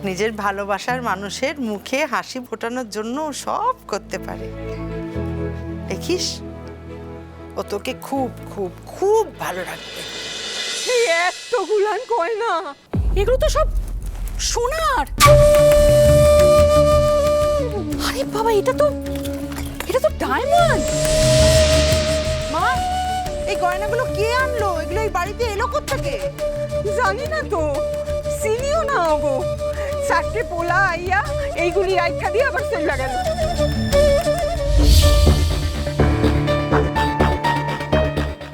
নিজের ভালোবাসার মানুষের মুখে হাসি ফোটানোর জন্য সব করতে পারে। দেখিস, ও তোকে খুব খুব খুব ভালো রাখবে। এই এতগুলান গয়না, এগুলো তো সব সোনার। আরে বাবা, এটা তো ডায়মন্ড। মা, এই গয়নাগুলো কে আনলো? এগুলো এই বাড়িতে এলো কোত্থেকে? জানি না তো, চিনিও না গো। চারটে পোলা আইয়া এইগুলি রাইখা দিয়ে আবার চলে গেল।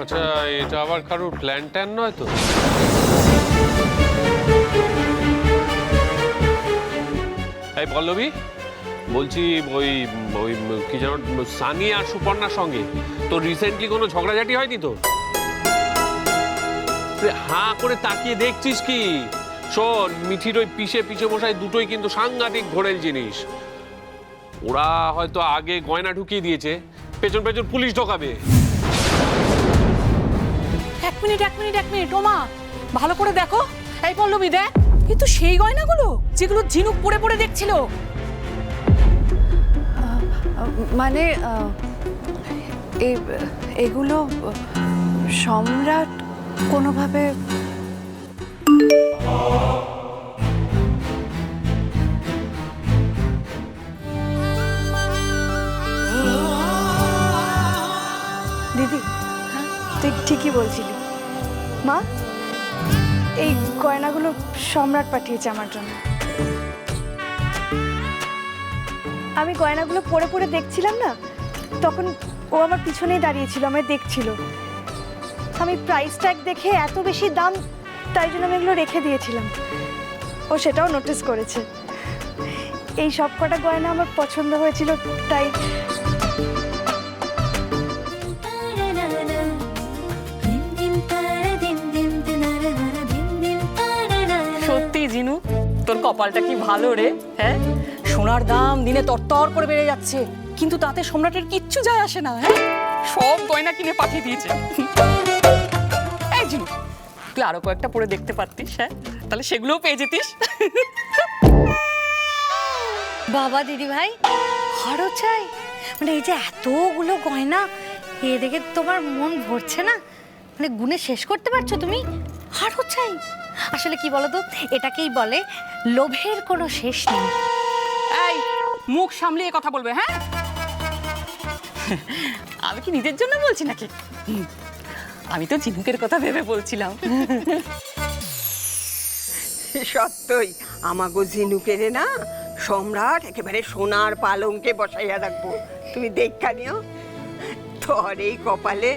আচ্ছা, এটা আবার কারোর প্ল্যান ট্যান নয় তো? এই পল্লবী, বলছি ওই ওই কি যেন সানি আর সুপর্ণার সঙ্গে তো রিসেন্টলি কোনো ঝগড়াঝাটি হয়নি তো? হাঁ করে তাকিয়ে দেখছিস কি? শোন, মিঠির ওই পিছে বসায় দুটোই কিন্তু সাংঘাতিক ঘোরেল জিনিস। ওরা হয়তো আগে গয়না ঢুকিয়ে দিয়েছে, পেছন পুলিশ ঢোকাবে। এক মিনিট ওমা, ভালো করে দেখো। এই পল্লবী দেখ, এ তো সেই গয়নাগুলো যেগুলো ঝিনুক পরে পরে দেখছিল। মানে এগুলো সম্রাট কোনোভাবে দিদি, তুই ঠিকই বলছিলি মা। এই গয়নাগুলো সম্রাট পাঠিয়েছে আমার জন্য। আমি গয়নাগুলো পরে পরে দেখছিলাম না, তখন ও আমার পিছনেই দাঁড়িয়েছিল, আমায় দেখছিল। আমি প্রাইস ট্যাগ দেখে এত বেশি দাম, তাই জন্য আমি এগুলো রেখে দিয়েছিলাম। ও সেটাও নোটিস করেছে। এই সব কটা গয়না আমার পছন্দ হয়েছিল, তাই সত্যি জিনু, তোর কপালটা কি ভালো রে। হ্যাঁ, সোনার দাম দিনে তরতর করে বেড়ে যাচ্ছে, কিন্তু তাতে সম্রাটের কিচ্ছু যায় আসে না। হ্যাঁ, সব গয়না কিনে পাঠিয়ে দিয়েছে। এই জিনু, তুই আরো কয়েকটা পরে দেখতে পারতিস। হ্যাঁ, তাহলে সেগুলোও পেয়ে যেতিস। বাবা দিদি ভাই, আরো চাই? মানে এই যে এতগুলো গয়না, এ দেখে তোমার মন ভরছে না? মানে গুনে শেষ করতে পারছো তুমি? আরো চাই? আসলে কি বলতো, এটাকেই বলে লোভের কোনো শেষ নেই। এই, মুখ সামলিয়ে কথা বলবে। হ্যাঁ, আমি কি নিজের জন্য বলছি নাকি? আমি তো ঝিনুকের কথা ভেবে বলছিলাম। সত্যই আমাগো ঝিনুকেরে না সম্রাট একেবারে সোনার পালঙ্কে বসাইয়া রাখবো। তুমি দেখা নিও, তোর এই কপালে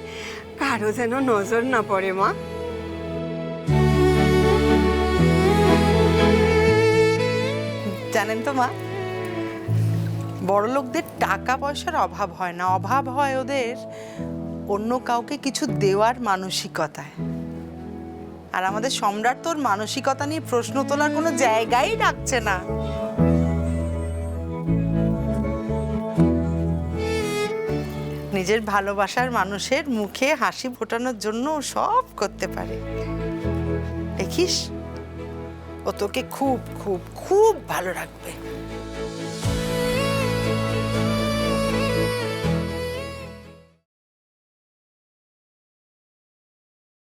কারো যেন নজর না পড়ে মা। জানেন তো মা, বড় লোকদের টাকা পয়সার অভাব হয় না, অভাব হয় ওদের অন্য কাউকে কিছু দেওয়ার মানসিকতায়। আর আমাদের সম্রাট তোর মানসিকতা নিয়ে প্রশ্ন তোলার কোনো জায়গাই রাখছে না। নিজের ভালোবাসার মানুষের মুখে হাসি ফোটানোর জন্য সব করতে পারে। দেখিস, ও তোকে খুব খুব খুব ভালো রাখবে।